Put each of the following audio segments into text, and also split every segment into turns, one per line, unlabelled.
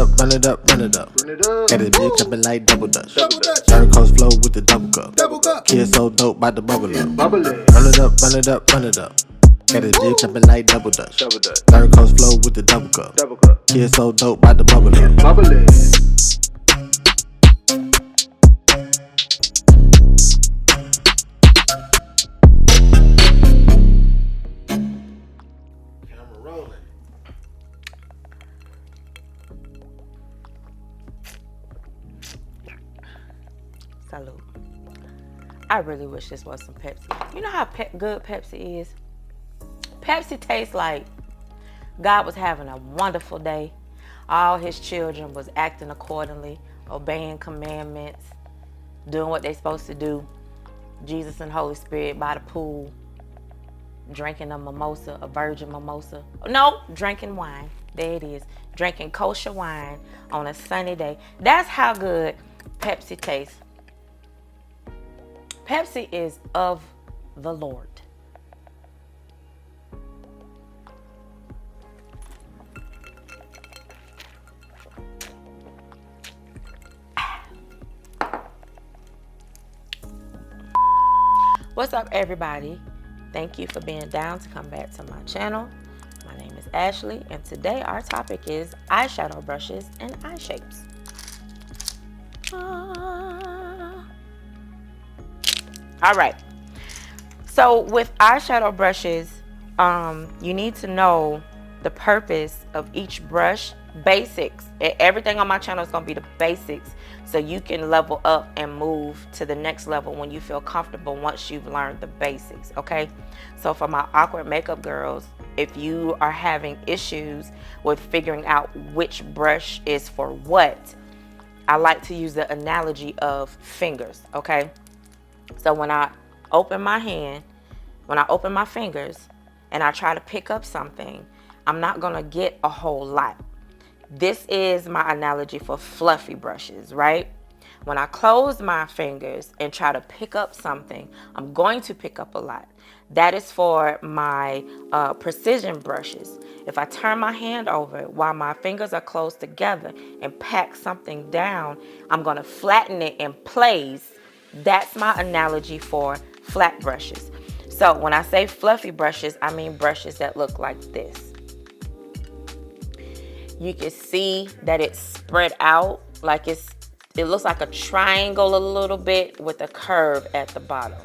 up, run it up, run it up. Got this bitch jumping like double dutch. Saracco flow with the double cup. Kid so dope, bout to bubble up. Run it up, run it up, run it up. Got this bitch jumping like double dutch. Saracco flow with the double cup. Kid so dope, bout to bubble up.
Salute. I really wish this was some Pepsi. You know how good Pepsi is? Pepsi tastes like God was having a wonderful day. All his children was acting accordingly, obeying commandments, doing what they're supposed to do. Jesus and Holy Spirit by the pool, drinking a mimosa, a virgin mimosa. No, drinking wine. There it is. Drinking kosher wine on a sunny day. That's how good Pepsi tastes. Pepsi is of the Lord. What's up, everybody? Thank you for being down to come back to my channel. My name is Ashley, and today our topic is eyeshadow brushes and eye shapes. All right. So with eyeshadow brushes, you need to know the purpose of each brush, basics. Everything on my channel is going to be the basics, so you can level up and move to the next level when you feel comfortable once you've learned the basics, okay? So for my awkward makeup girls, if you are having issues with figuring out which brush is for what, I like to use the analogy of fingers, okay? So when I open my hand, when I open my fingers and I try to pick up something, I'm not going to get a whole lot. This is my analogy for fluffy brushes, right? When I close my fingers and try to pick up something, I'm going to pick up a lot. That is for my precision brushes. If I turn my hand over while my fingers are closed together and pack something down, I'm going to flatten it in place. That's my analogy for flat brushes. So when I say fluffy brushes, I mean brushes that look like this. You can see that it's spread out, like it looks like a triangle a little bit with a curve at the bottom.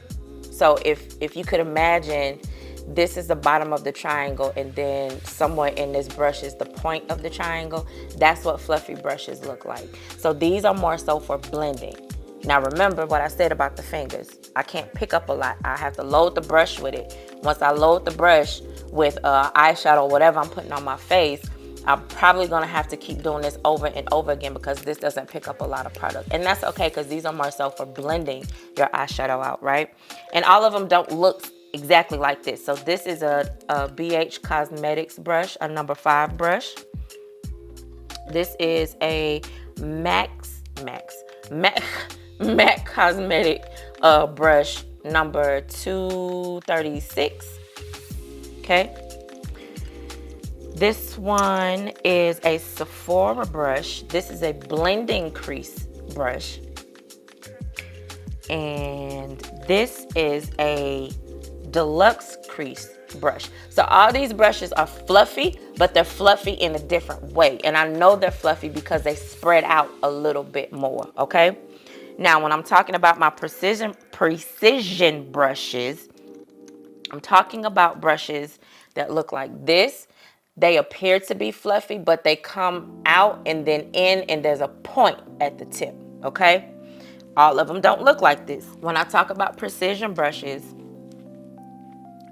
So if you could imagine, this is the bottom of the triangle, and then somewhere in this brush is the point of the triangle. That's what fluffy brushes look like. So these are more so for blending. Now remember what I said about the fingers. I can't pick up a lot. I have to load the brush with it. Once I load the brush with eyeshadow or whatever I'm putting on my face, I'm probably gonna have to keep doing this over and over again because this doesn't pick up a lot of product. And that's okay, because these are more so for blending your eyeshadow out, right? And all of them don't look exactly like this. So this is a BH Cosmetics brush, a number 5 brush. This is a MAC Cosmetic brush number 236. Okay. This one is a Sephora brush. This is a blending crease brush. And this is a deluxe crease brush. So all these brushes are fluffy, but they're fluffy in a different way. And I know they're fluffy because they spread out a little bit more, okay? Now, when I'm talking about my precision brushes, I'm talking about brushes that look like this. They appear to be fluffy, but they come out and then in, and there's a point at the tip, okay? All of them don't look like this. When I talk about precision brushes,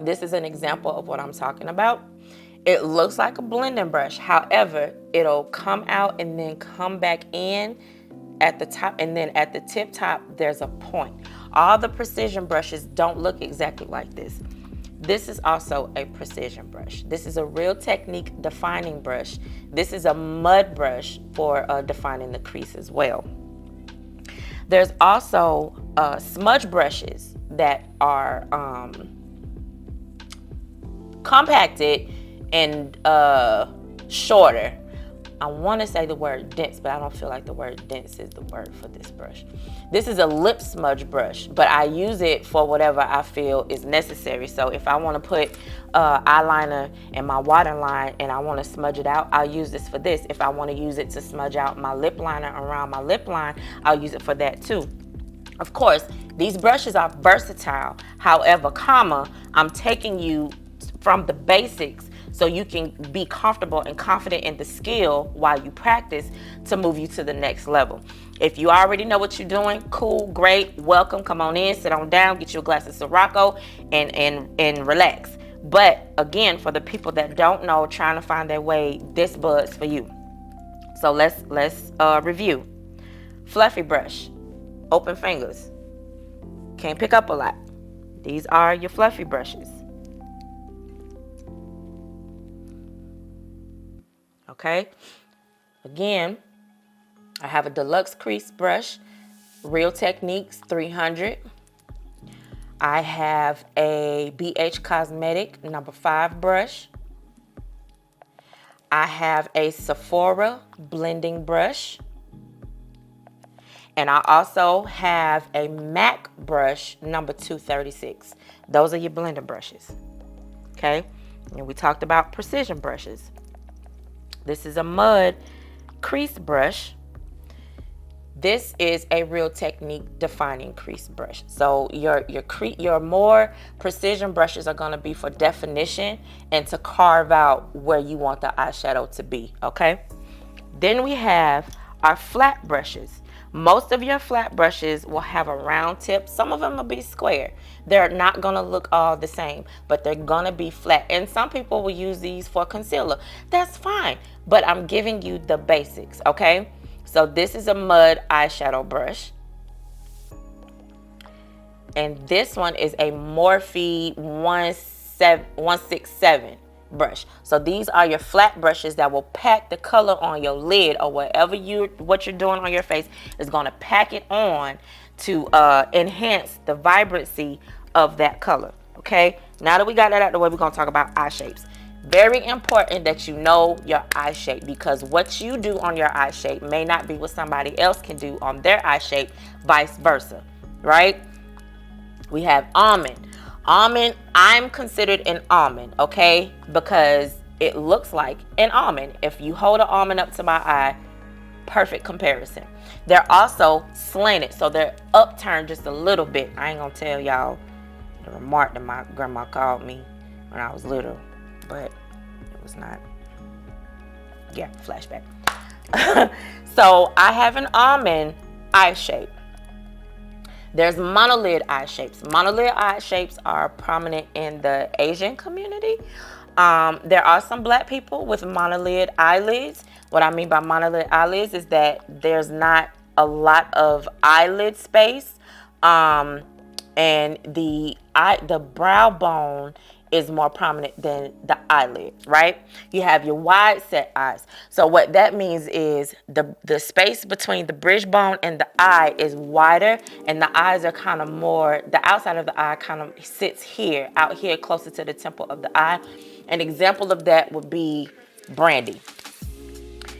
this is an example of what I'm talking about. It looks like a blending brush. However, it'll come out and then come back in at the top, and then at the tip top, there's a point. All the precision brushes don't look exactly like this. This is also a precision brush. This is a Real Technique defining brush. This is a mud brush for defining the crease as well. There's also smudge brushes that are compacted and shorter. I want to say the word dense, but I don't feel like the word dense is the word for this brush. This is a lip smudge brush, but I use it for whatever I feel is necessary. So if I want to put eyeliner in my waterline and I want to smudge it out, I'll use this for this. If I want to use it to smudge out my lip liner around my lip line, I'll use it for that too. Of course, these brushes are versatile. However, I'm taking you from the basics so you can be comfortable and confident in the skill while you practice to move you to the next level. If you already know what you're doing, cool, great, welcome, come on in, sit on down, get you a glass of Saracco and relax. But again, for the people that don't know, trying to find their way, this bud's for you. So let's review. Fluffy brush, open fingers, can't pick up a lot. These are your fluffy brushes. Okay, again, I have a deluxe crease brush, Real Techniques 300. I have a BH Cosmetic number 5 brush. I have a Sephora blending brush. And I also have a MAC brush number 236. Those are your blender brushes. Okay, and we talked about precision brushes. This is a mud crease brush. This is a Real Technique defining crease brush. So your more precision brushes are going to be for definition and to carve out where you want the eyeshadow to be, okay? Then we have our flat brushes. Most of your flat brushes will have a round tip. Some of them will be square. They're not gonna look all the same, but they're gonna be flat. And some people will use these for concealer. That's fine, but I'm giving you the basics, okay? So this is a mud eyeshadow brush. And this one is a Morphe 167 brush. So these are your flat brushes that will pack the color on your lid or whatever what you're doing on your face is going to pack it on to enhance the vibrancy of that color. Okay, now that we got that out of the way, we're going to talk about eye shapes. Very important that you know your eye shape, because what you do on your eye shape may not be what somebody else can do on their eye shape, vice versa, right? We have almond. Almond, I'm considered an almond, okay? Because it looks like an almond. If you hold an almond up to my eye, perfect comparison. They're also slanted, so they're upturned just a little bit. I ain't gonna tell y'all the remark that my grandma called me when I was little, but it was not. Yeah, flashback. So I have an almond eye shape. There's monolid eye shapes. Monolid eye shapes are prominent in the Asian community. There are some black people with monolid eyelids. What I mean by monolid eyelids is that there's not a lot of eyelid space, and the brow bone is more prominent than the eyelid, right? You have your wide set eyes. So what that means is the space between the bridge bone and the eye is wider, and the eyes are kind of more, the outside of the eye kind of sits here, out here closer to the temple of the eye. An example of that would be Brandy.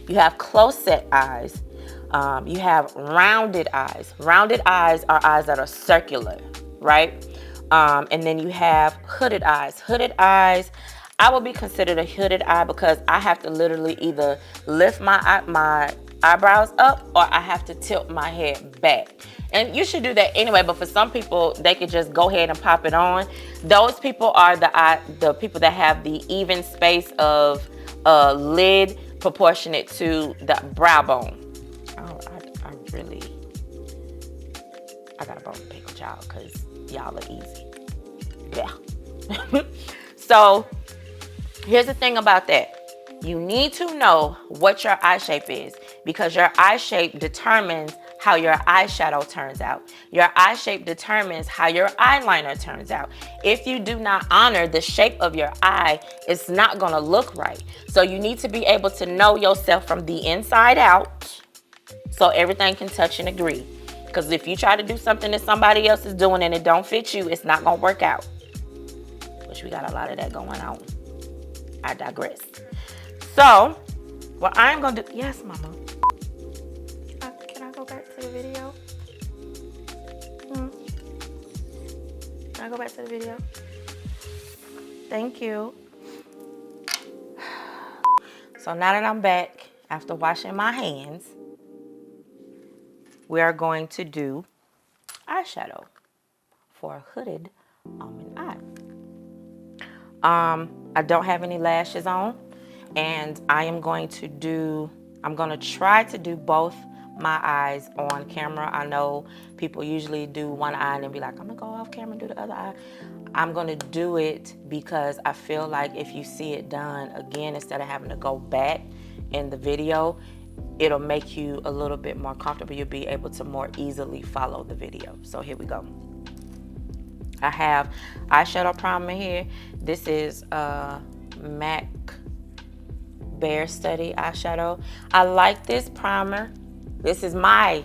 You have close set eyes. You have rounded eyes. Rounded eyes are eyes that are circular, right? And then you have hooded eyes. Hooded eyes, I would be considered a hooded eye because I have to literally either lift my eyebrows up or I have to tilt my head back. And you should do that anyway, but for some people, they could just go ahead and pop it on. Those people are the people that have the even space of lid proportionate to the brow bone. I got a bone to pick with y'all because y'all are easy. Yeah. So here's the thing about that. You need to know what your eye shape is, because your eye shape determines how your eyeshadow turns out. Your eye shape determines how your eyeliner turns out. If you do not honor the shape of your eye, it's not gonna look right. So you need to be able to know yourself from the inside out so everything can touch and agree. Because if you try to do something that somebody else is doing and it don't fit you, it's not gonna work out. Which we got a lot of that going on. I digress. So What I'm gonna do, yes, mama. Can I go back to the video? Can I go back to the video? Thank you. So now that I'm back, after washing my hands, we are going to do eyeshadow for a hooded almond eye. I don't have any lashes on, and I'm going to try to do both my eyes on camera. I know people usually do one eye and then be like, I'm gonna go off camera and do the other eye. I'm gonna do it because I feel like if you see it done again, instead of having to go back in the video, it'll make you a little bit more comfortable. You'll be able to more easily follow the video. So here we go. I have eyeshadow primer here. This is MAC Bare Study eyeshadow. I like this primer. This is my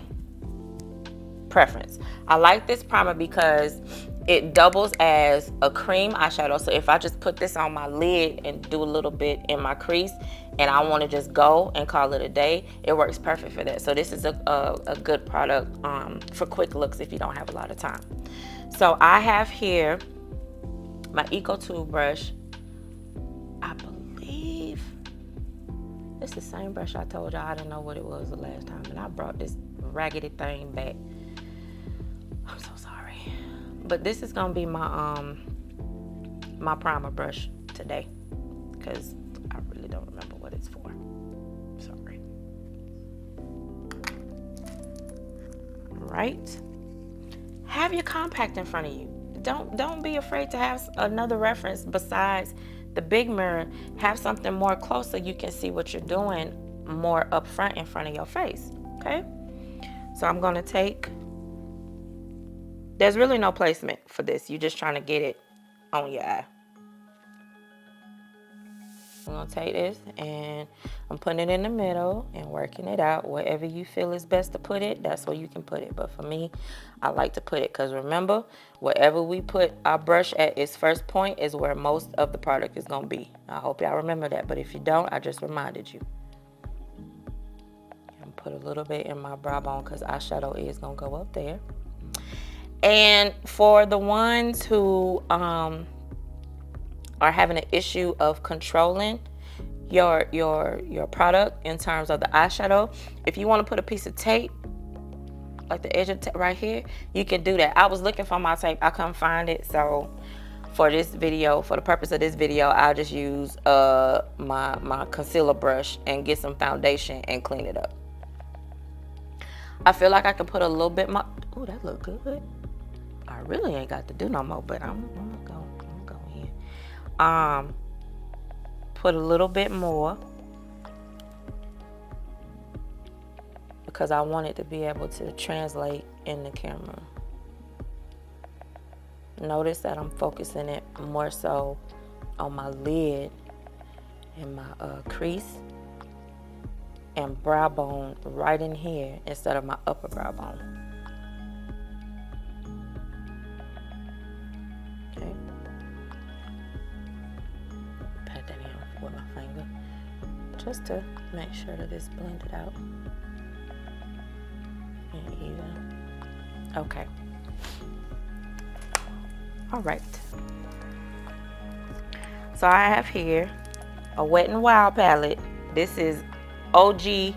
preference. I like this primer because it doubles as a cream eyeshadow. So if I just put this on my lid and do a little bit in my crease and I want to just go and call it a day, it works perfect for that. So this is a good product for quick looks if you don't have a lot of time. So I have here my Eco toothbrush. I believe it's the same brush I told y'all I didn't know what it was the last time, and I brought this raggedy thing back. I'm so sorry, but this is gonna be my my primer brush today because I really don't remember what it's for. Sorry. Right. Have your compact in front of you. Don't be afraid to have another reference besides the big mirror. Have something more close so you can see what you're doing more up front in front of your face. Okay? So I'm gonna take, there's really no placement for this. You're just trying to get it on your eye. I'm gonna take this and I'm putting it in the middle and working it out. Wherever you feel is best to put it, that's where you can put it. But for me, I like to put it because remember, wherever we put our brush at its first point is where most of the product is gonna be. I hope y'all remember that, but if you don't, I just reminded you. I'm put a little bit in my brow bone because eyeshadow is gonna go up there. And for the ones who are having an issue of controlling your product in terms of the eyeshadow, if you want to put a piece of tape like the edge of tape right here, you can do that. I was looking for my tape, I couldn't find it, so for this video, for the purpose of this video, I'll just use my concealer brush and get some foundation and clean it up. I feel like I can put a little bit more. Ooh, that look good. I really ain't got to do no more, but I'm gonna go in. Put a little bit more because I want it to be able to translate in the camera. Notice that I'm focusing it more so on my lid and my crease and brow bone right in here instead of my upper brow bone. Okay. Pat that in with my finger just to make sure that it's blended out and even. Okay. All right. So I have here a Wet n Wild palette. This is OG,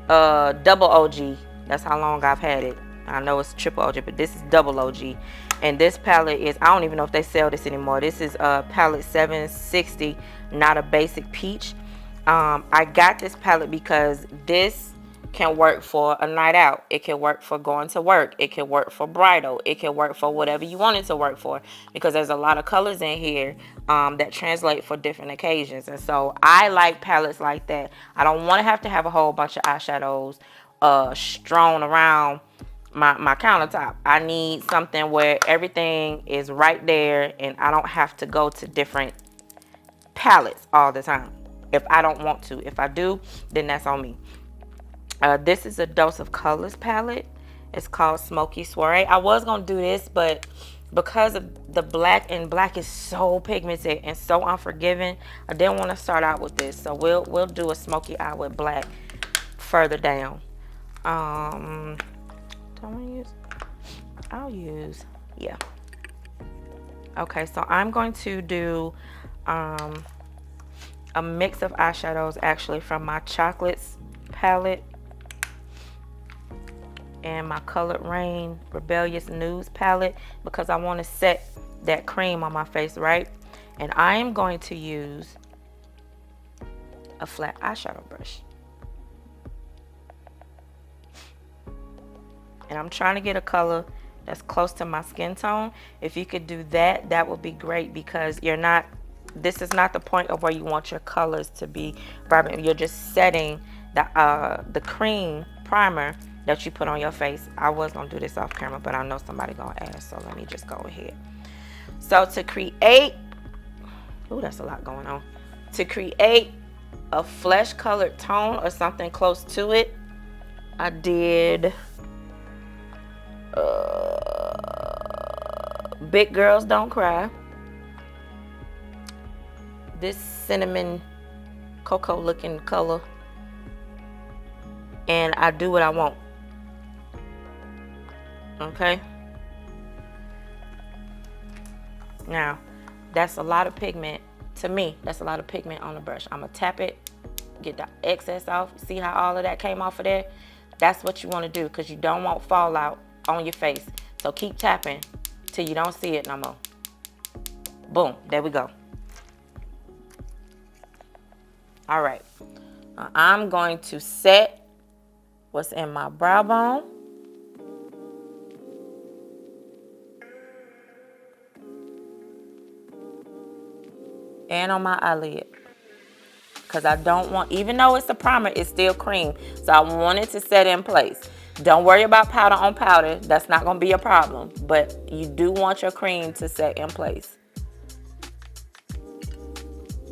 double OG. That's how long I've had it. I know it's triple OG, but this is double OG. And this palette is, I don't even know if they sell this anymore. This is palette 760, not a basic peach. I got this palette because this can work for a night out. It can work for going to work. It can work for bridal. It can work for whatever you want it to work for, because there's a lot of colors in here that translate for different occasions. And so I like palettes like that. I don't want to have a whole bunch of eyeshadows strewn around my countertop. I need something where everything is right there and I don't have to go to different palettes all the time if I don't want to. If I do, then that's on me. This is a Dose of Colors palette. It's called Smoky Soiree. I was going to do this, but because of the black, and black is so pigmented and so unforgiving, I didn't want to start out with this. So we'll do a smoky eye with black further down. Don't I use? I'll use, yeah. Okay, so I'm going to do a mix of eyeshadows actually from my Chocolates palette and my Colored Rain Rebellious Nudes palette, because I want to set that cream on my face, right? And I am going to use a flat eyeshadow brush. And I'm trying to get a color that's close to my skin tone. If you could do that, that would be great, because this is not the point of where you want your colors to be vibrant. You're just setting the cream primer that you put on your face. I was gonna do this off camera, but I know somebody gonna ask, so let me just go ahead. So to create, oh, that's a lot going on. To create a flesh colored tone or something close to it, I did Big Girls Don't Cry. This cinnamon cocoa looking color, and I Do What I Want. Okay, now that's a lot of pigment to me. That's a lot of pigment on the brush. I'm gonna tap it, get the excess off. See how all of that came off of there? That's what you want to do, because you don't want fallout on your face. So keep tapping till you don't see it no more. Boom, there we go. All right, I'm going to set what's in my brow bone. And on my eyelid, because I don't want, even though it's a primer, it's still cream, so I want it to set in place. Don't worry about powder on powder, that's not going to be a problem, but you do want your cream to set in place.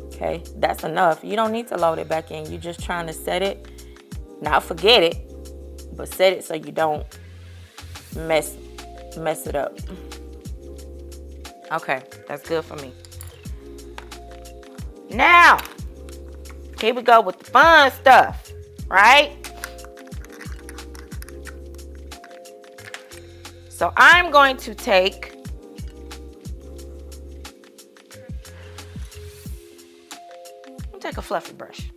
Okay, that's enough. You don't need to load it back in. You're just trying to set it, not forget it, but set it so you don't mess it up. Okay, that's good for me. Now, here we go with the fun stuff, right? So I'm going to take a fluffy brush.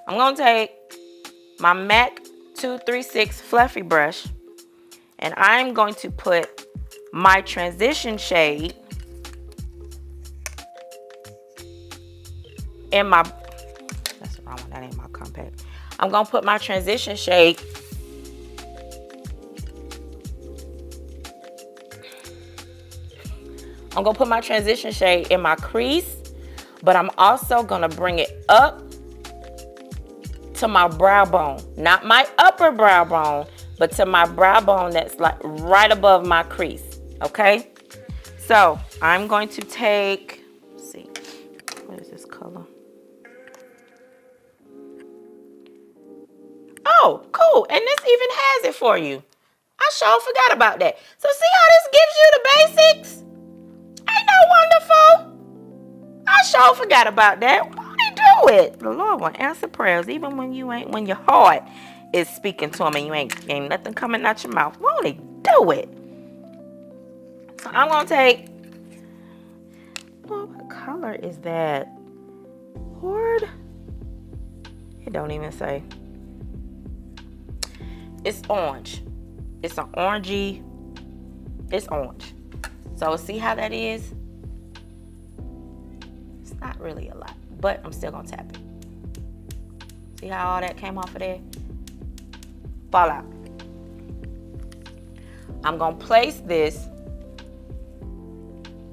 I'm going to take my MAC 236 fluffy brush, and I'm going to put my transition shade in my, that's the wrong one, that ain't my compact. I'm gonna put my transition shade in my crease, but I'm also gonna bring it up to my brow bone, not my upper brow bone, but to my brow bone that's like right above my crease. Okay, so I'm going to take, let's see, what is this color? Oh, cool. And this even has it for you. I sure forgot about that. So see how this gives you the basics? Ain't that wonderful? I sure forgot about that. Won't he do it? The Lord will answer prayers even when your heart is speaking to him and you ain't nothing coming out your mouth. Won't he do it? So I'm gonna take, what color is that? Lord, it don't even say. It's orange. It's an orangey. It's orange. So see how that is? It's not really a lot, but I'm still gonna tap it. See how all that came off of there? Fall out. I'm gonna place this,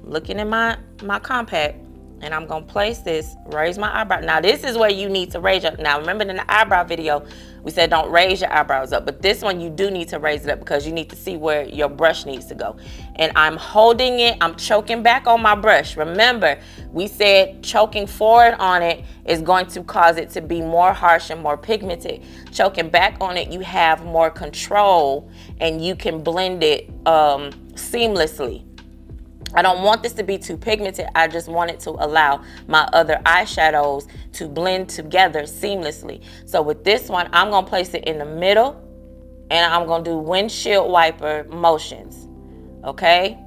looking in my compact, and I'm gonna place this, raise my eyebrow. Now this is where you need to raise your, now remember in the eyebrow video, we said don't raise your eyebrows up, but this one you do need to raise it up because you need to see where your brush needs to go. And I'm holding it, I'm choking back on my brush. Remember, we said choking forward on it is going to cause it to be more harsh and more pigmented. Choking back on it, you have more control and you can blend it seamlessly. I don't want this to be too pigmented. I just want it to allow my other eyeshadows to blend together seamlessly. So with this one, I'm going to place it in the middle, and I'm going to do windshield wiper motions. Okay?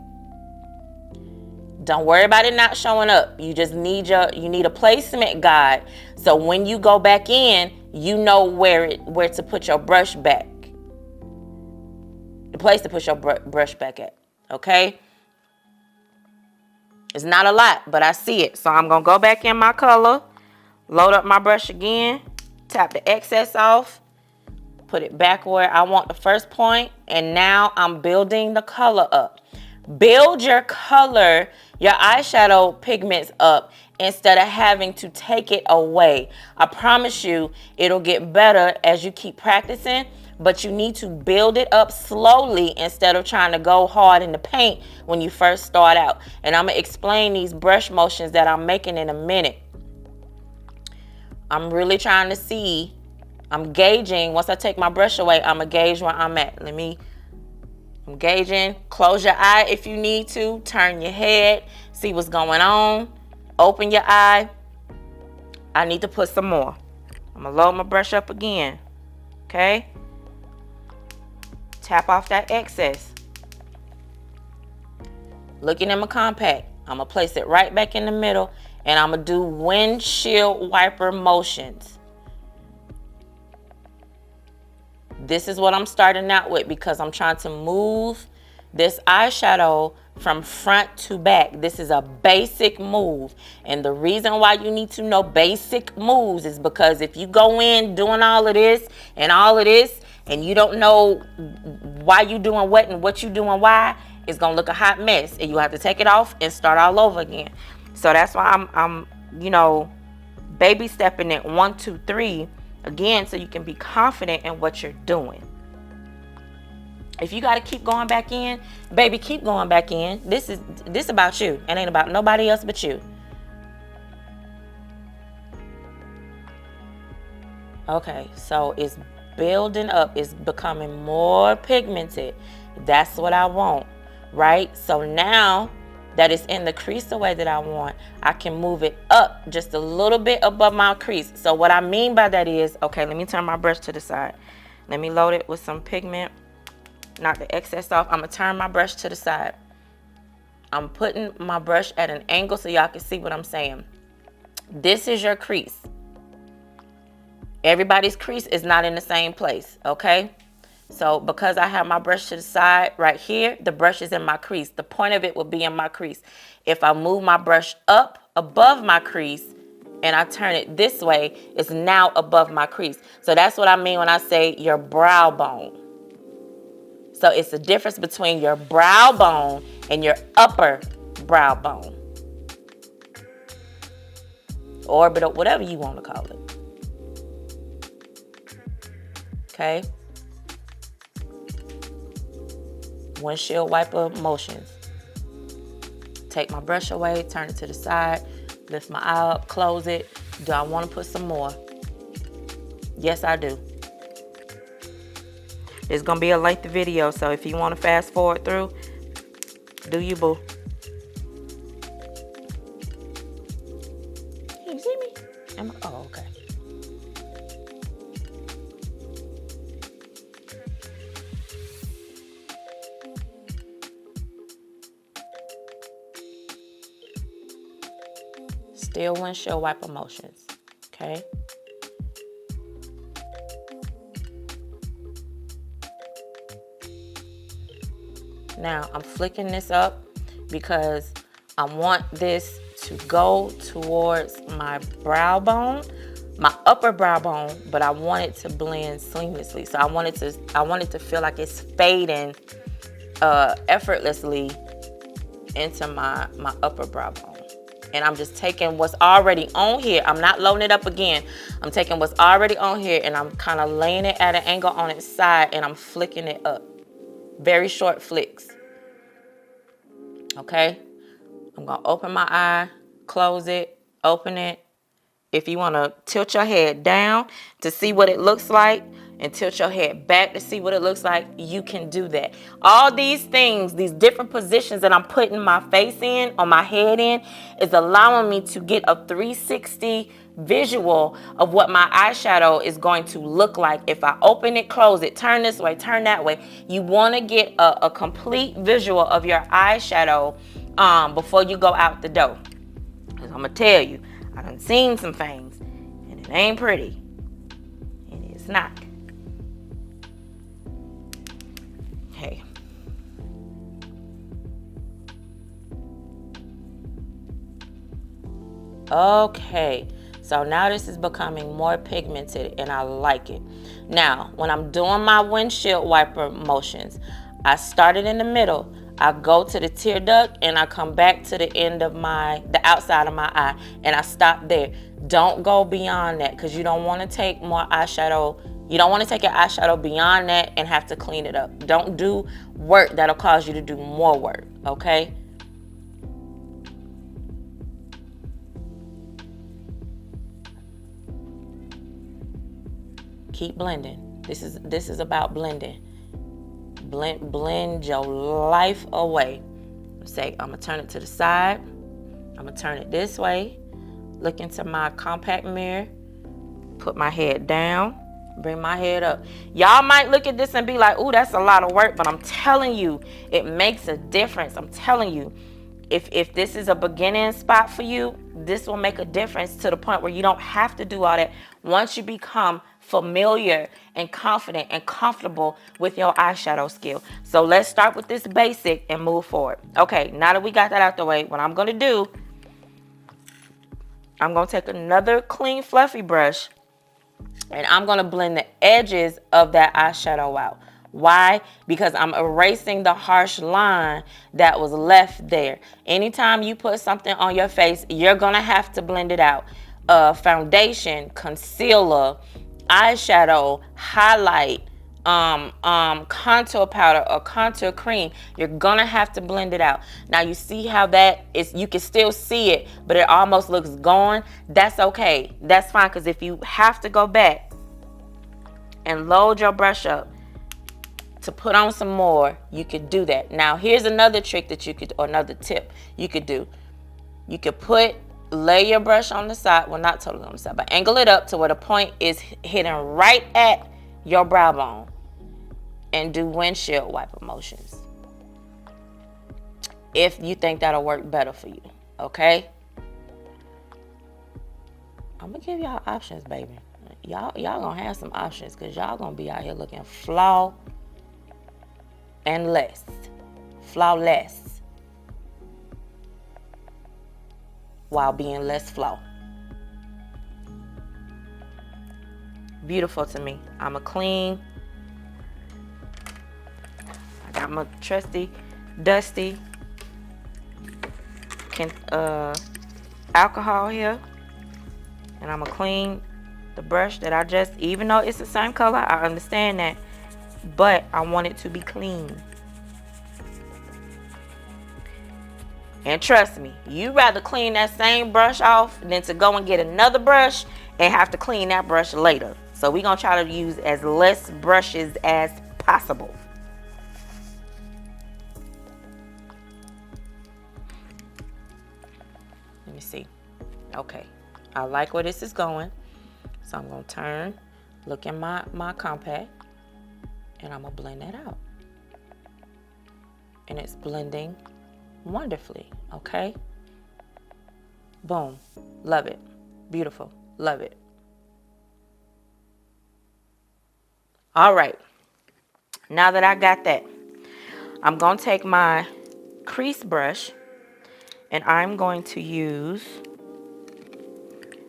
Don't worry about it not showing up. You just need a placement guide. So when you go back in, you know where to put your brush back. The place to put your brush back at. Okay? It's not a lot, but I see it. So I'm going to go back in my color, load up my brush again, tap the excess off, put it back where I want the first point, and now I'm building the color up. Build your color, your eyeshadow pigments up instead of having to take it away. I promise you it'll get better as you keep practicing, but you need to build it up slowly instead of trying to go hard in the paint when you first start out. And I'm going to explain these brush motions that I'm making in a minute. I'm really trying to see, I'm gauging, once I take my brush away, I'm going to gauge where I'm at. I'm gauging. Close your eye if you need to. Turn your head. See what's going on. Open your eye. I need to put some more. I'm going to load my brush up again. Okay? Tap off that excess. Looking at my compact. I'm going to place it right back in the middle. And I'm going to do windshield wiper motions. This is what I'm starting out with because I'm trying to move this eyeshadow from front to back. This is a basic move. And the reason why you need to know basic moves is because if you go in doing all of this and you don't know why you doing what and what you doing why, it's going to look a hot mess. And you have to take it off and start all over again. So that's why I'm baby stepping it 1, 2, 3. Again, so you can be confident in what you're doing. If you got to keep going back in, baby, keep going back in. This about you. It ain't about nobody else but you. Okay, so it's building up. It's becoming more pigmented. That's what I want, right? So now that it's in the crease the way that I want, I can move it up just a little bit above my crease. So what I mean by that is, okay, let me turn my brush to the side. Let me load it with some pigment. Knock the excess off. I'm going to turn my brush to the side. I'm putting my brush at an angle so y'all can see what I'm saying. This is your crease. Everybody's crease is not in the same place, okay? So because I have my brush to the side right here, the brush is in my crease. The point of it will be in my crease. If I move my brush up above my crease and I turn it this way, it's now above my crease. So that's what I mean when I say your brow bone. So it's the difference between your brow bone and your upper brow bone. Orbital, whatever you want to call it. Okay? Windshield wiper motions. Take my brush away, turn it to the side, lift my eye up, close it. Do I want to put some more? Yes, I do. It's going to be a lengthy video, so if you want to fast forward through, do you, boo. Can you see me? Oh, okay. Still windshield wiper motions, okay? Now I'm flicking this up because I want this to go towards my brow bone, my upper brow bone, but I want it to blend seamlessly. So I want it to feel like it's fading effortlessly into my upper brow bone. And I'm just taking what's already on here. I'm not loading it up again. I'm taking what's already on here and I'm kind of laying it at an angle on its side and I'm flicking it up. Very short flicks. Okay? I'm going to open my eye, close it, open it. If you want to tilt your head down to see what it looks like, and tilt your head back to see what it looks like, you can do that. All these things, these different positions that I'm putting my face in, on my head in, is allowing me to get a 360 visual of what my eyeshadow is going to look like. If I open it, close it, turn this way, turn that way, you want to get a complete visual of your eyeshadow before you go out the door. Because I'm going to tell you, I done seen some things, and it ain't pretty. And it's not. Hey. Okay. So now this is becoming more pigmented, and I like it. Now, when I'm doing my windshield wiper motions, I started in the middle. I go to the tear duct and I come back to the end of the outside of my eye, and I stop there. Don't go beyond that, because you don't want to take more eyeshadow. You don't want to take your eyeshadow beyond that and have to clean it up. Don't do work that'll cause you to do more work, okay? Keep blending. This is about blending. Blend your life away. Say, I'm gonna turn it to the side. I'm gonna turn it this way. Look into my compact mirror. Put my head down. Bring my head up. Y'all might look at this and be like, "Ooh, that's a lot of work," but I'm telling you, it makes a difference. I'm telling you, if this is a beginning spot for you, this will make a difference to the point where you don't have to do all that. Once you become familiar and confident and comfortable with your eyeshadow skill. So let's start with this basic and move forward. Okay, now that we got that out the way, what I'm going to do, I'm going to take another clean fluffy brush, and I'm going to blend the edges of that eyeshadow out. Why? Because I'm erasing the harsh line that was left there. Anytime you put something on your face, you're going to have to blend it out. Foundation, concealer, eyeshadow, highlight, contour powder or contour cream, you're gonna have to blend it out. Now you see how that is, you can still see it, but it almost looks gone. That's okay. That's fine, because if you have to go back and load your brush up to put on some more, you could do that. Now here's another trick that you could, or another tip you could do. You could lay your brush on the side, well, not totally on the side, but angle it up to where the point is hitting right at your brow bone, and do windshield wiper motions if you think that'll work better for you. Okay, I'm gonna give y'all options, baby. Y'all gonna have some options, because y'all gonna be out here looking flawless while being less flaw. Beautiful to me. I'm a clean. I got my trusty, dusty alcohol here, and I'm gonna clean the brush that I just, even though it's the same color, I understand that, but I want it to be clean. And trust me, you'd rather clean that same brush off than to go and get another brush and have to clean that brush later. So we're going to try to use as less brushes as possible. Let me see. Okay. I like where this is going. So I'm going to turn, look in my compact, and I'm going to blend that out. And it's blending wonderfully. Okay, boom, love it, beautiful, love it. All right, now that I got that, I'm going to take my crease brush, and I'm going to use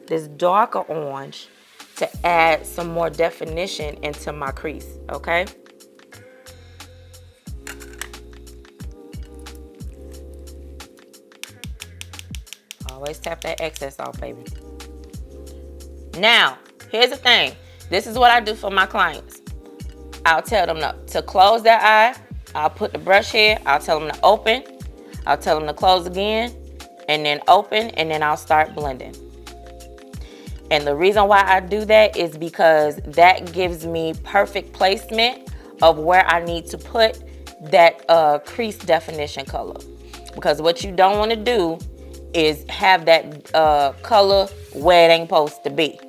this darker orange to add some more definition into my crease. Okay, always tap that excess off, baby. Now, here's the thing. This is what I do for my clients. I'll tell them to close their eye. I'll put the brush here. I'll tell them to open. I'll tell them to close again, and then open, and then I'll start blending. And the reason why I do that is because that gives me perfect placement of where I need to put that crease definition color. Because what you don't want to do is have that color where it ain't supposed to be.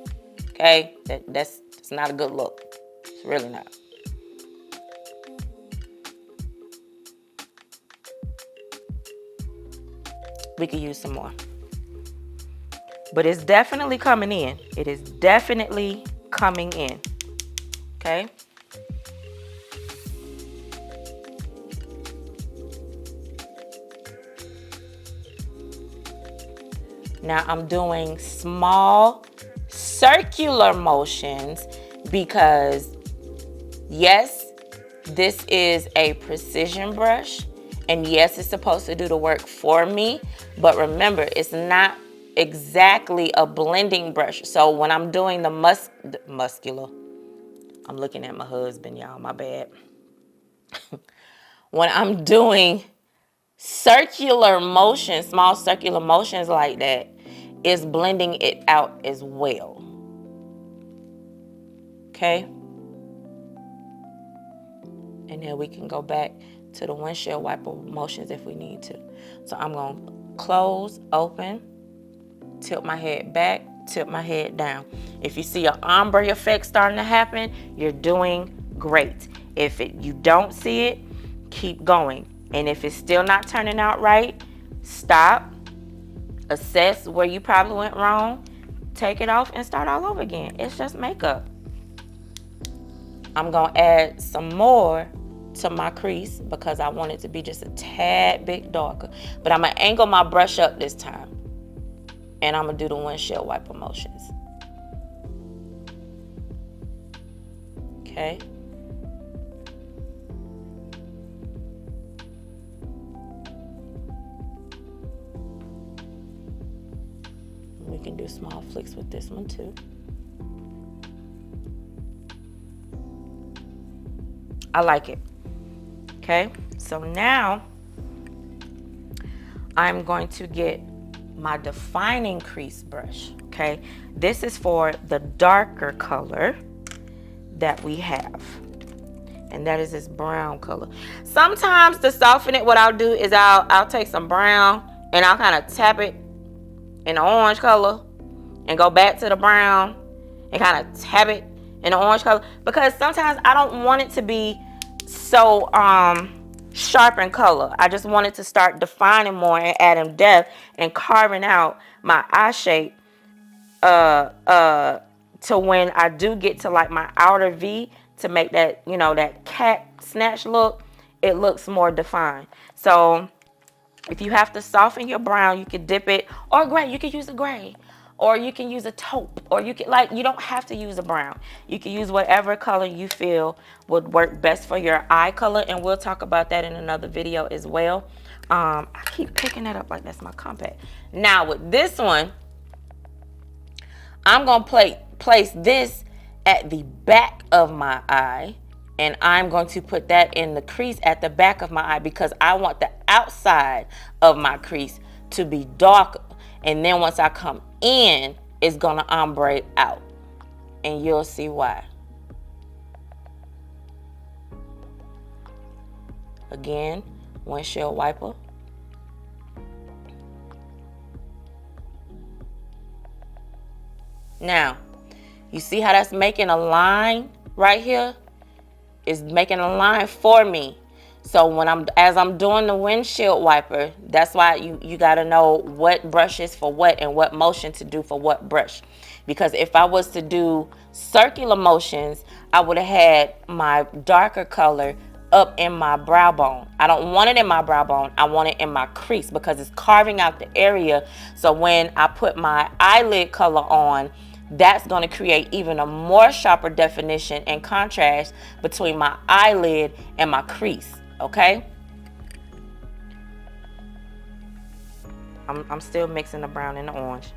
Okay? That's not a good look. It's really not. We could use some more. But it's definitely coming in. It is definitely coming in. Okay? Now I'm doing small circular motions because, yes, this is a precision brush. And yes, it's supposed to do the work for me. But remember, it's not exactly a blending brush. So when I'm doing the muscular, I'm looking at my husband, y'all, my bad. When I'm doing circular motions, small circular motions like that, is blending it out as well. Okay? And then we can go back to the windshield wiper motions if we need to. So I'm going to close, open, tilt my head back, tilt my head down. If you see an ombre effect starting to happen, you're doing great. If you don't see it, keep going. And if it's still not turning out right, stop, assess where you probably went wrong, take it off and start all over again. It's just makeup. I'm going to add some more to my crease because I want it to be just a tad bit darker. But I'm going to angle my brush up this time. And I'm going to do the windshield wiper motions. Okay. We can do small flicks with this one too. I like it. Okay, so now I'm going to get my defining crease brush. Okay, this is for the darker color that we have, and that is this brown color. Sometimes to soften it, what I'll do is I'll take some brown and I'll kind of tap it in the orange color and go back to the brown and kind of tap it in the orange color, because sometimes I don't want it to be so sharp in color. I just want it to start defining more and adding depth and carving out my eye shape to when I do get to like my outer V, to make that, you know, that cat snatch look, it looks more defined. So if you have to soften your brown, you can dip it, or gray, you can use a gray, or you can use a taupe, or you can, like, you don't have to use a brown. You can use whatever color you feel would work best for your eye color, and we'll talk about that in another video as well. I keep picking that up like that's my compact. Now with this one, I'm gonna place this at the back of my eye, and I'm going to put that in the crease at the back of my eye because I want the outside of my crease to be darker. And then once I come in, it's gonna ombre out, and you'll see why. Again, windshield wiper. Now, you see how that's making a line right here? It's making a line for me. So when as I'm doing the windshield wiper, that's why you got to know what brush is for what and what motion to do for what brush. Because if I was to do circular motions, I would have had my darker color up in my brow bone. I don't want it in my brow bone. I want it in my crease because it's carving out the area. So when I put my eyelid color on, that's going to create even a more sharper definition and contrast between my eyelid and my crease. Okay, I'm still mixing the brown and the orange.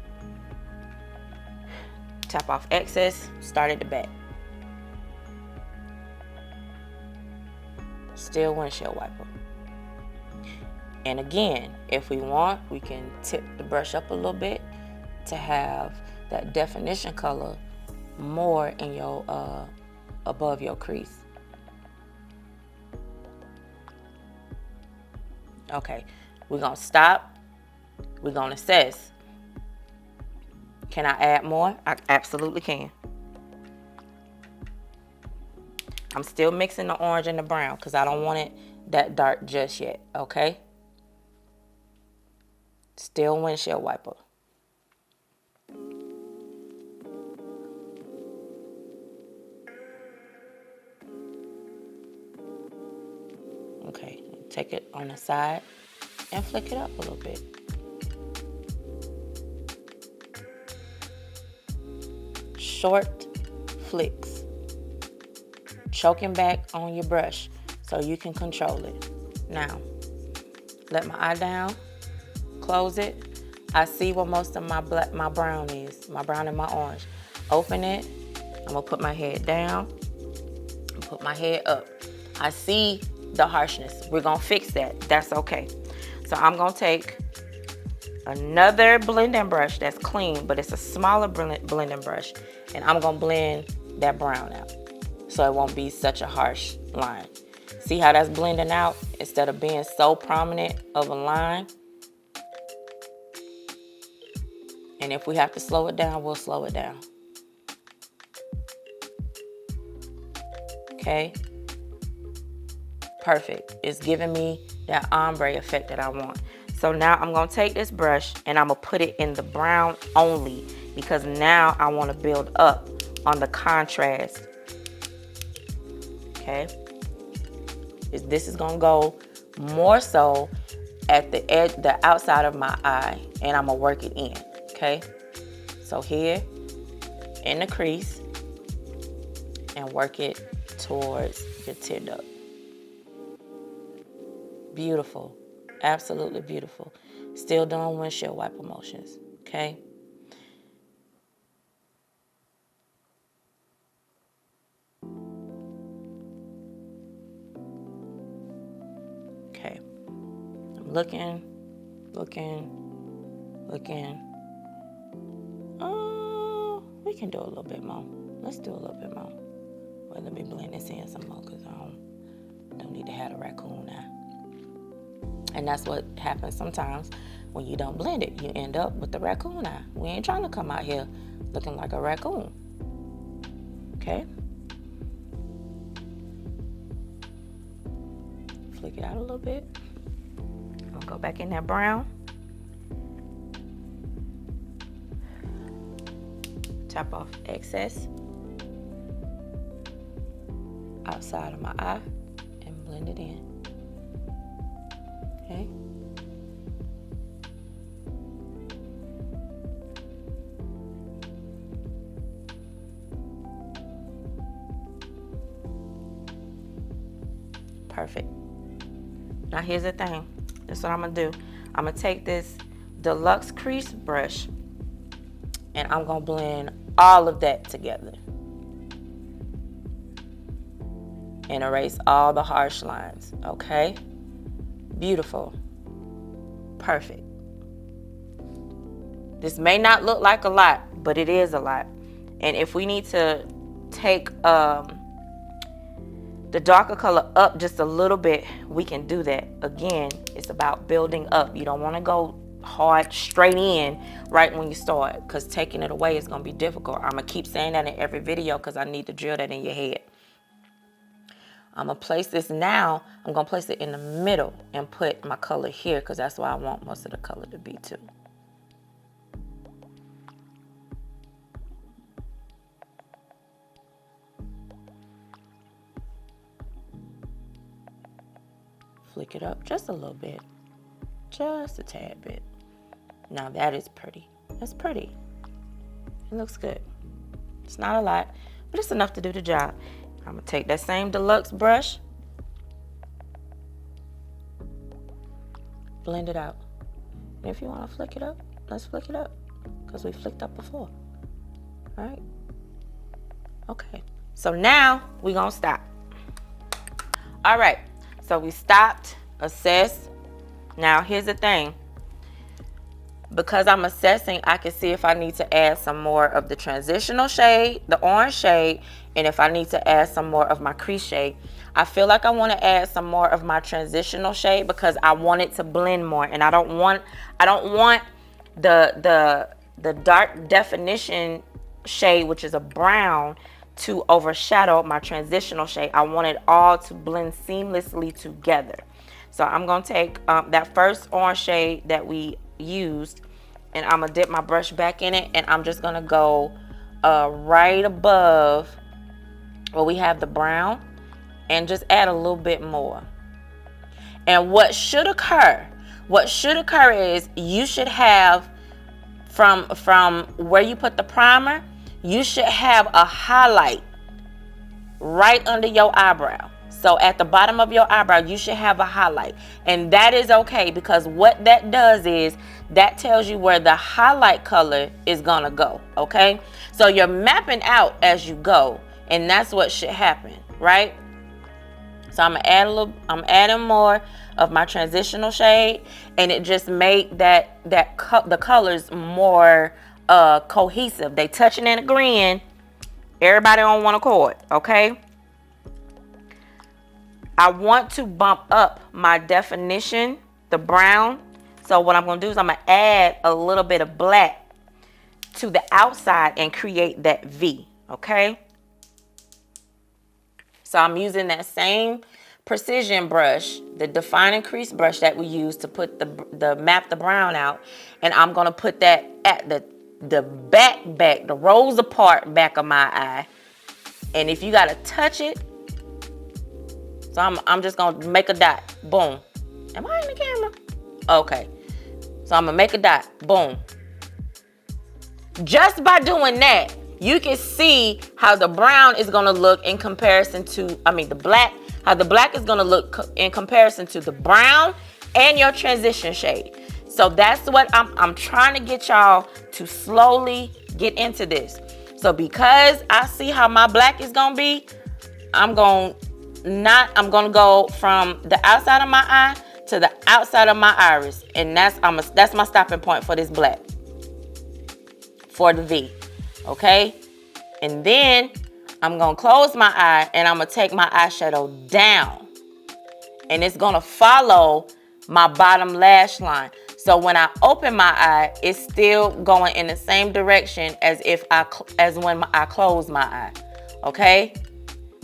Tap off excess, start at the back. Still windshield wiper. And again, if we want, we can tip the brush up a little bit to have that definition color more in your above your crease. Okay, we're gonna stop. We're gonna assess. Can I add more? I absolutely can. I'm still mixing the orange and the brown because I don't want it that dark just yet, okay? Still windshield wiper. Okay, take it on the side and flick it up a little bit. Short flicks. Choking back on your brush so you can control it. Now, let my eye down, close it. I see where most of my brown is, my brown and my orange. Open it. I'm gonna put my head down and put my head up. I see the harshness. We're gonna fix that. That's okay. So I'm gonna take another blending brush that's clean, but it's a smaller blending brush, and I'm gonna blend that brown out so it won't be such a harsh line. See how that's blending out instead of being so prominent of a line? And if we have to slow it down, we'll slow it down. Okay? Perfect. It's giving me that ombre effect that I want. So now I'm gonna take this brush and I'm gonna put it in the brown only because now I wanna build up on the contrast. Okay? This is gonna go more so at the edge, the outside of my eye, and I'm gonna work it in, okay? So here, in the crease, and work it towards your tear duct. Beautiful, absolutely beautiful. Still doing windshield wiper motions, okay? Okay, I'm looking. Oh, we can do a little bit more. Let's do a little bit more. Well, let me blend this in some more because I don't need to have a raccoon now. And that's what happens sometimes when you don't blend it. You end up with the raccoon eye. We ain't trying to come out here looking like a raccoon. Okay? Flick it out a little bit. I'll go back in that brown. Tap off excess outside of my eye and blend it in. Okay. Perfect. Now here's the thing. That's what I'm gonna do. I'm gonna take this deluxe crease brush and I'm gonna blend all of that together and erase all the harsh lines, okay? Beautiful. Perfect. This may not look like a lot, but it is a lot. And if we need to take the darker color up just a little bit, we can do that. Again, it's about building up. You don't want to go hard straight in right when you start, because taking it away is going to be difficult. I'm going to keep saying that in every video because I need to drill that in your head. I'm going to place this now. I'm going to place it in the middle and put my color here because that's where I want most of the color to be too. Flick it up just a little bit. Just a tad bit. Now that is pretty. That's pretty. It looks good. It's not a lot, but it's enough to do the job. I'm gonna take that same deluxe brush, blend it out. And if you wanna flick it up, let's flick it up, because we flicked up before. All right? Okay, so now we're gonna stop. All right, so we stopped, assessed. Now here's the thing. because I'm assessing, I can see if I need to add some more of the transitional shade, the orange shade, and if I need to add some more of my crease shade. I feel like I want to add some more of my transitional shade because I want it to blend more, and I don't want the dark definition shade, which is a brown, to overshadow my transitional shade. I want it all to blend seamlessly together. So I'm going to take that first orange shade that we used, and I'm going to dip my brush back in it, and I'm just going to go right above where we have the brown and just add a little bit more. And what should occur is you should have from where you put the primer, you should have a highlight right under your eyebrow. So at the bottom of your eyebrow, you should have a highlight. And that is okay, because what that does is that tells you where the highlight color is gonna go, okay? So you're mapping out as you go, and that's what should happen, right? So I'm adding more of my transitional shade, and it just make the colors more cohesive. They touching and agreeing. Everybody on one accord, okay? I want to bump up my definition, the brown. So what I'm going to do is I'm going to add a little bit of black to the outside and create that V, okay? So I'm using that same precision brush, the defining crease brush that we use to put the map the brown out, and I'm going to put that at the back, the rows apart back of my eye. And if you got to touch it, so I'm just going to make a dot. Boom. Am I in the camera? Okay. So I'm going to make a dot. Boom. Just by doing that, you can see how the brown is going to look in comparison to, the black, how the black is going to look in comparison to the brown and your transition shade. So that's what I'm trying to get y'all to slowly get into this. So because I see how my black is going to be, I'm going to go from the outside of my eye to the outside of my iris. And that's my stopping point for this black, for the V, okay? And then I'm going to close my eye, and I'm going to take my eyeshadow down. And it's going to follow my bottom lash line. So when I open my eye, it's still going in the same direction as when I close my eye, okay?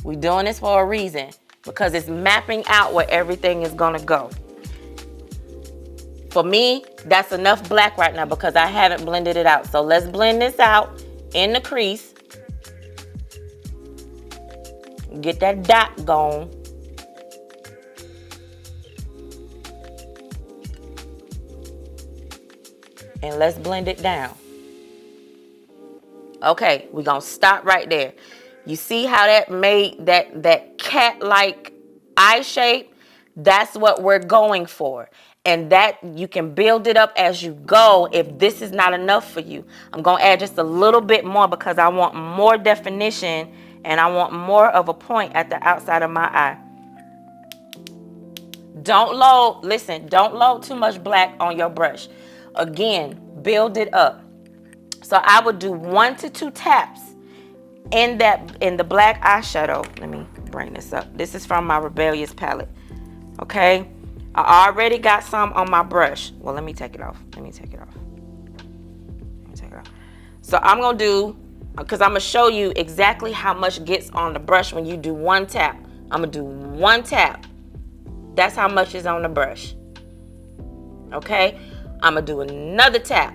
We're doing this for a reason, because it's mapping out where everything is going to go. For me, that's enough black right now because I haven't blended it out. So let's blend this out in the crease. Get that dot going. And let's blend it down. Okay, we're going to stop right there. You see how that made that cat-like eye shape? That's what we're going for. And that you can build it up as you go if this is not enough for you. I'm going to add just a little bit more because I want more definition and I want more of a point at the outside of my eye. Don't load too much black on your brush. Again, build it up. So I would do 1 to 2 taps in the black eyeshadow. Let me bring this up. This is from my Rebellious palette. Okay, I already got some on my brush. Well, let me take it off. So I'm gonna do, because I'm gonna show you exactly how much gets on the brush when you do 1 tap. I'm gonna do 1 tap. That's how much is on the brush. Okay, I'm gonna do another tap.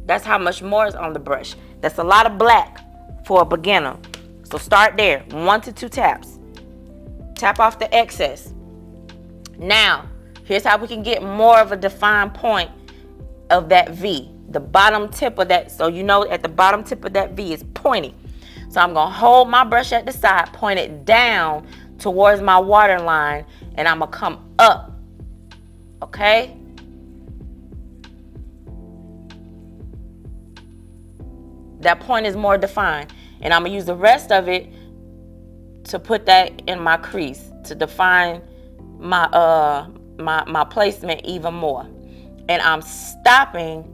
That's how much more is on the brush. That's a lot of black for a beginner. So start there, 1 to 2 taps. Tap off the excess. Now, here's how we can get more of a defined point of that V. The bottom tip of that, so you know at the bottom tip of that V is pointy. So I'm gonna hold my brush at the side, point it down towards my waterline, and I'm gonna come up, okay? That point is more defined. And I'm gonna use the rest of it to put that in my crease to define my my placement even more. and I'm stopping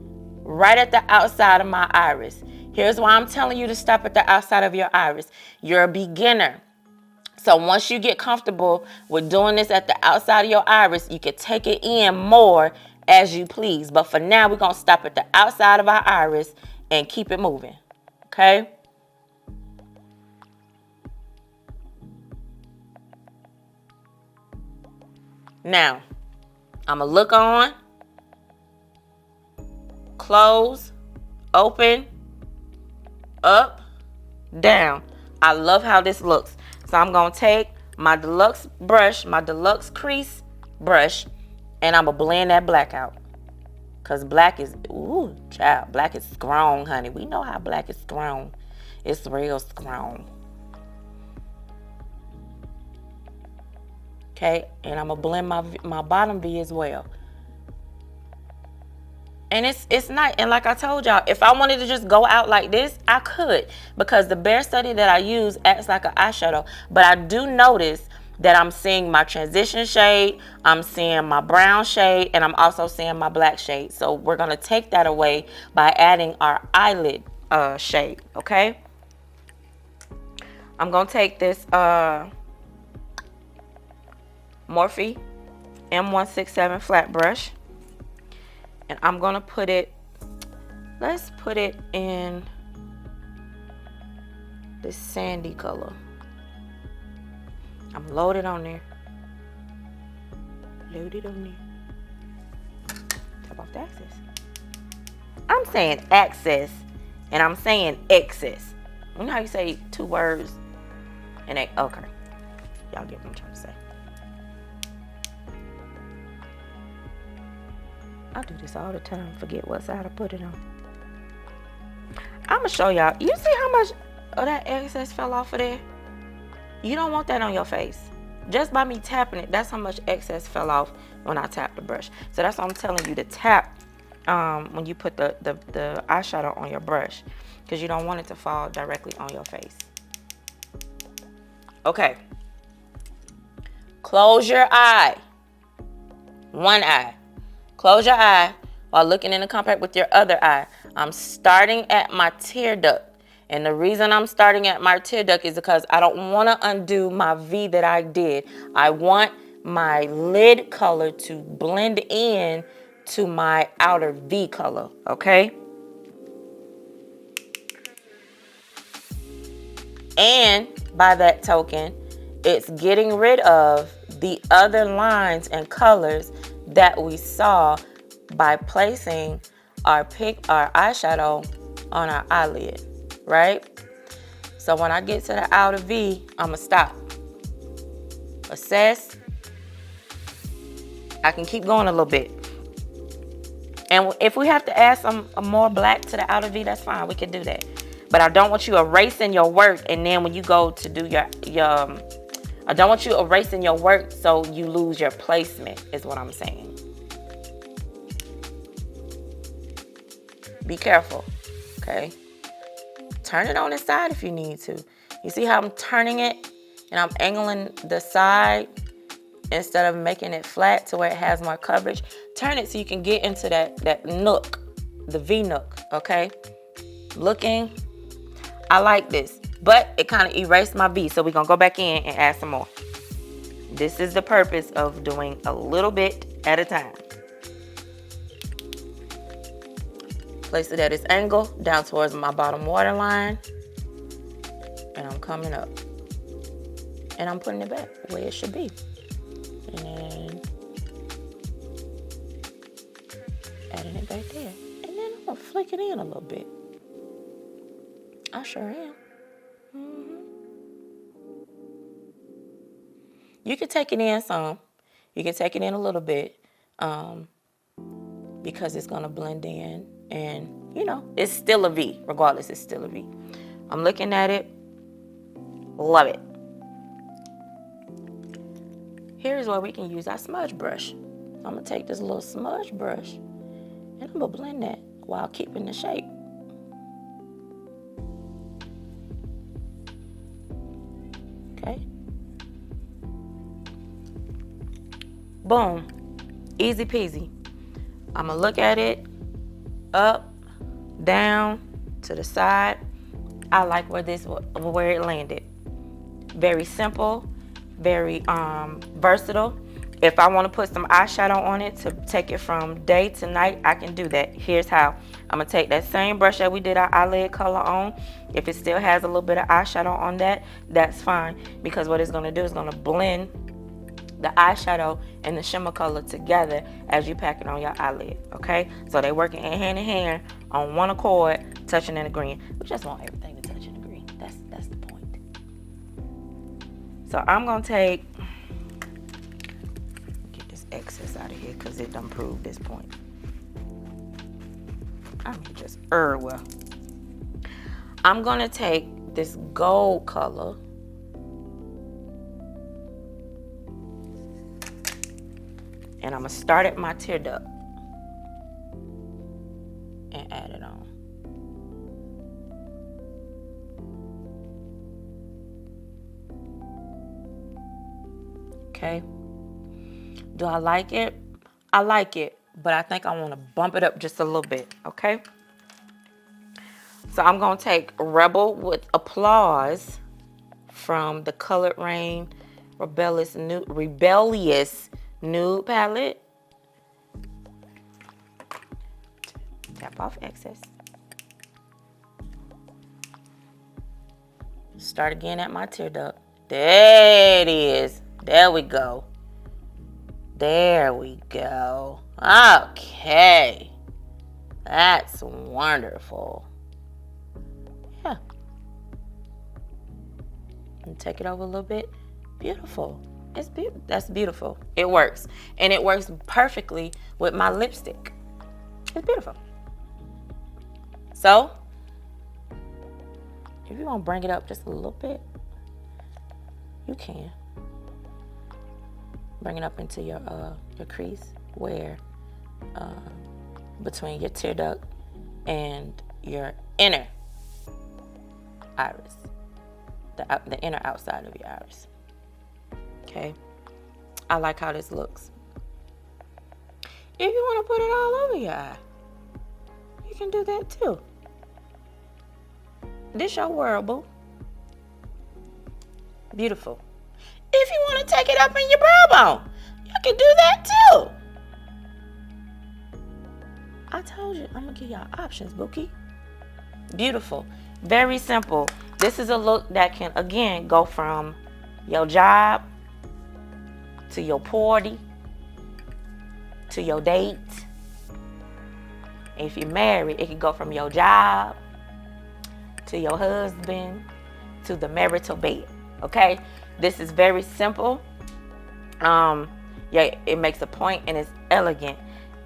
right at the outside of my iris. Here's why I'm telling you to stop at the outside of your iris. You're a beginner. So once you get comfortable with doing this at the outside of your iris, you can take it in more as you please. But for now, we're going to stop at the outside of our iris and keep it moving. Okay? Now, I'm going to look on, close, open, up, down. I love how this looks. So I'm going to take my deluxe brush, my deluxe crease brush, and I'm going to blend that black out. Because black is, ooh, child, black is strong, honey. We know how black is strong. It's real strong. Okay, and I'm going to blend my bottom V as well. And it's not, and like I told y'all, if I wanted to just go out like this, I could. Because the Bare Study that I use acts like an eyeshadow. But I do notice that I'm seeing my transition shade, I'm seeing my brown shade, and I'm also seeing my black shade. So we're going to take that away by adding our eyelid shade, okay? I'm going to take this Morphe M167 flat brush. And I'm going to put it, let's put it in this sandy color. I'm loaded on there. Loaded on there. Tap off the access. I'm saying access and I'm saying excess. You know how you say two words and they, okay. Y'all get what I'm trying to say. I do this all the time. Forget what side I put it on. I'm going to show y'all. You see how much of that excess fell off of there? You don't want that on your face. Just by me tapping it, that's how much excess fell off when I tap the brush. So that's why I'm telling you to tap when you put the eyeshadow on your brush. Because you don't want it to fall directly on your face. Okay. Close your eye. One eye. Close your eye while looking in the compact with your other eye. I'm starting at my tear duct. And the reason I'm starting at my tear duct is because I don't want to undo my V that I did. I want my lid color to blend in to my outer V color, okay? And by that token, it's getting rid of the other lines and colors that we saw by placing our eyeshadow on our eyelid, right? So when I get to the outer V, I'm gonna stop. Assess. I can keep going a little bit. And if we have to add some more black to the outer V, that's fine, we can do that. But I don't want you erasing your work and then when you go to do your I don't want you erasing your work so you lose your placement, is what I'm saying. Be careful, okay? Turn it on its side if you need to. You see how I'm turning it and I'm angling the side instead of making it flat to where it has more coverage? Turn it so you can get into that nook, the V nook, okay? Looking, I like this, but it kind of erased my V, so we're gonna go back in and add some more. This is the purpose of doing a little bit at a time. Place it at its angle down towards my bottom waterline, and I'm coming up, and I'm putting it back where it should be, and then adding it back there, and then I'm gonna flick it in a little bit. I sure am. You can take it in some. You can take it in a little bit because it's going to blend in. And, you know, it's still a V. Regardless, it's still a V. I'm looking at it. Love it. Here's where we can use our smudge brush. I'm going to take this little smudge brush and I'm going to blend that while keeping the shape. Okay. Boom. Easy peasy. I'm gonna look at it, up, down, to the side. I like where it landed. Very simple, very versatile. If I want to put some eyeshadow on it to take it from day to night, I can do that. Here's how. I'm going to take that same brush that we did our eyelid color on. If it still has a little bit of eyeshadow on that, that's fine. Because what it's going to do is going to blend the eyeshadow and the shimmer color together as you pack it on your eyelid. Okay? So they're working hand in hand on one accord, touching and agreeing. We just want everything to touch and agree. That's the point. So I'm going to take... excess out of here because it done proved this point. I'm just well. I'm gonna take this gold color and I'm gonna start at my tear duct and add it on. Okay. Do I like it? I like it, but I think I want to bump it up just a little bit, okay? So I'm going to take Rebel with Applause from the Colored Rain Rebellious Nude palette. Tap off excess. Start again at my tear duct. There it is. There we go. There we go. Okay. That's wonderful. Yeah. And take it over a little bit. Beautiful. It's beautiful. That's beautiful. It works. And it works perfectly with my lipstick. It's beautiful. So, if you want to bring it up just a little bit, you can. Bring it up into your crease where between your tear duct and your inner iris, the inner outside of your iris. Okay, I like how this looks. If you want to put it all over your eye, you can do that too. This your wearable. Beautiful. If you want to take it up in your brow bone, you can do that too. I told you, I'm going to give y'all options, Bookie. Beautiful. Very simple. This is a look that can, again, go from your job to your party to your date. If you're married, it can go from your job to your husband to the marital bed. Okay? This is very simple. Yeah, it makes a point and it's elegant.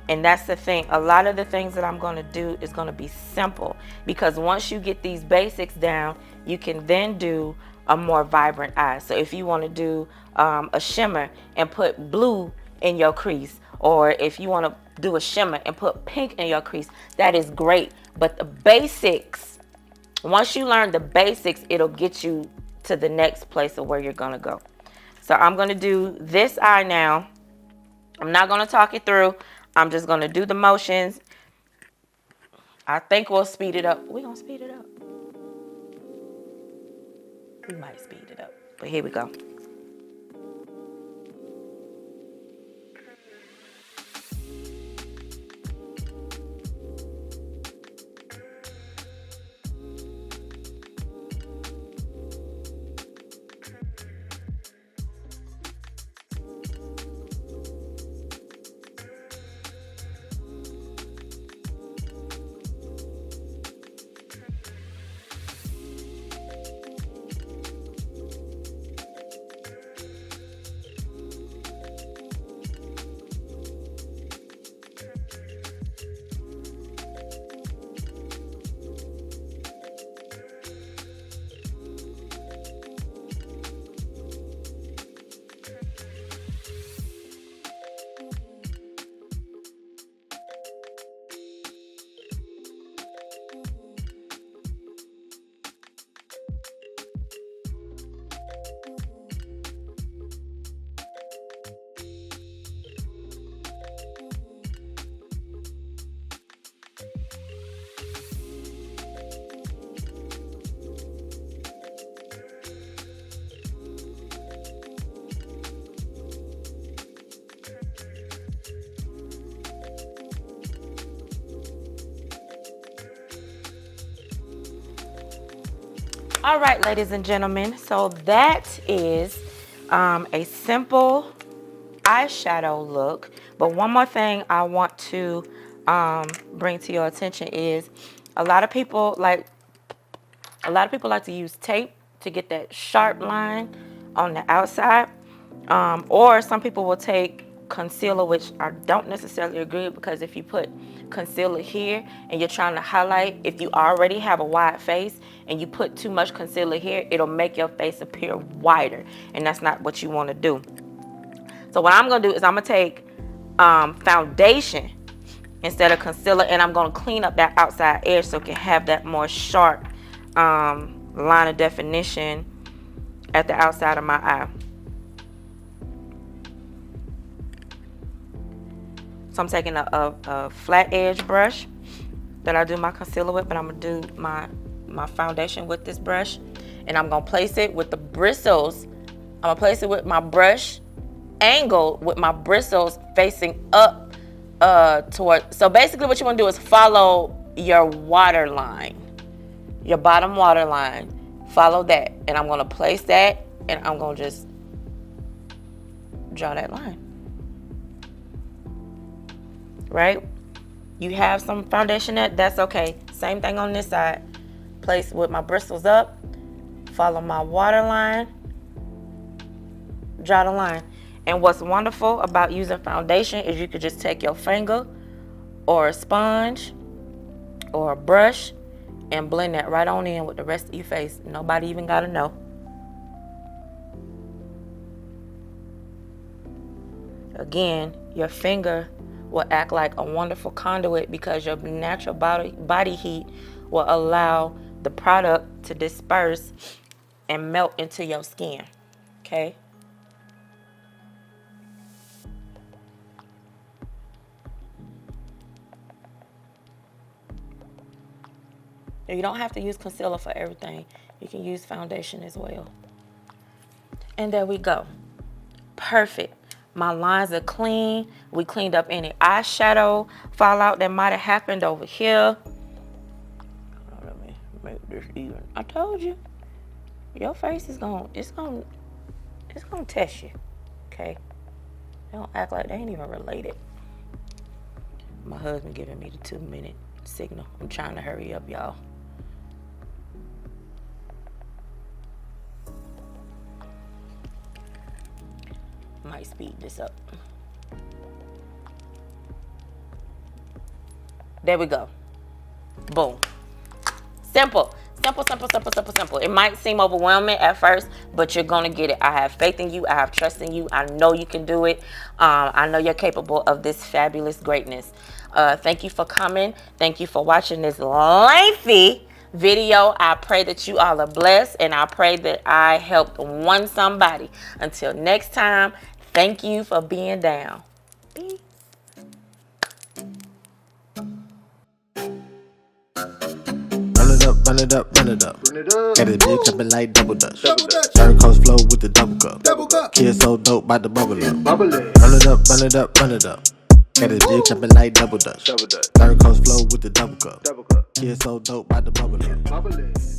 And that's the thing. A lot of the things that I'm going to do is going to be simple. Because once you get these basics down, you can then do a more vibrant eye. So if you want to do a shimmer and put blue in your crease, or if you want to do a shimmer and put pink in your crease, that is great. But the basics, once you learn the basics, it'll get you to the next place of where you're going to go. So I'm going to do this eye now. I'm not going to talk it through. I'm just going to do the motions. I think we'll speed it up. We're going to speed it up. We might speed it up, but here we go. All right, ladies and gentlemen, so that is a simple eyeshadow look. But one more thing I want to bring to your attention is a lot of people like to use tape to get that sharp line on the outside, or some people will take concealer, which I don't necessarily agree with, because if you put concealer here and you're trying to highlight, if you already have a wide face and you put too much concealer here, it'll make your face appear wider, and that's not what you want to do. So what I'm going to do is I'm going to take foundation instead of concealer, and I'm going to clean up that outside edge so it can have that more sharp line of definition at the outside of my eye. So I'm taking a flat edge brush that I do my concealer with, but I'm going to do my foundation with this brush, and I'm going to place it with the bristles. I'm going to place it with my brush angled with my bristles facing up toward. So basically what you want to do is follow your water line, your bottom water line. Follow that, and I'm going to place that, and I'm going to just draw that line. Right? You have some foundation that's okay. Same thing on this side. Place with my bristles up, follow my water line, draw the line. And what's wonderful about using foundation is you could just take your finger or a sponge or a brush and blend that right on in with the rest of your face. Nobody even gotta know. Again, your finger will act like a wonderful conduit because your natural body heat will allow the product to disperse and melt into your skin. Okay? You don't have to use concealer for everything. You can use foundation as well. And there we go. Perfect. My lines are clean. We cleaned up any eyeshadow fallout that might have happened over here. Let me make this even. I told you, your face is it's gonna test you. Okay? They don't act like they ain't even related. My husband giving me the 2-minute signal. I'm trying to hurry up, y'all. Might speed this up. There we go. Boom. Simple. Simple. It might seem overwhelming at first, but you're gonna get it. I have faith in you. I have trust in you. I know you can do it. I know you're capable of this fabulous greatness. Thank you for coming. Thank you for watching this lengthy video. I pray that you all are blessed, and I pray that I helped one somebody. Until next time, thank you for being down. Peace.
Run it up. Got it big, jumping like double dutch. Saracco's flow with the double cup. Kids so dope, bout to bubble up. Run it up. Got it big, jumping like double dutch. Saracco's flow with the double cup. Kids so dope, bout to bubble up.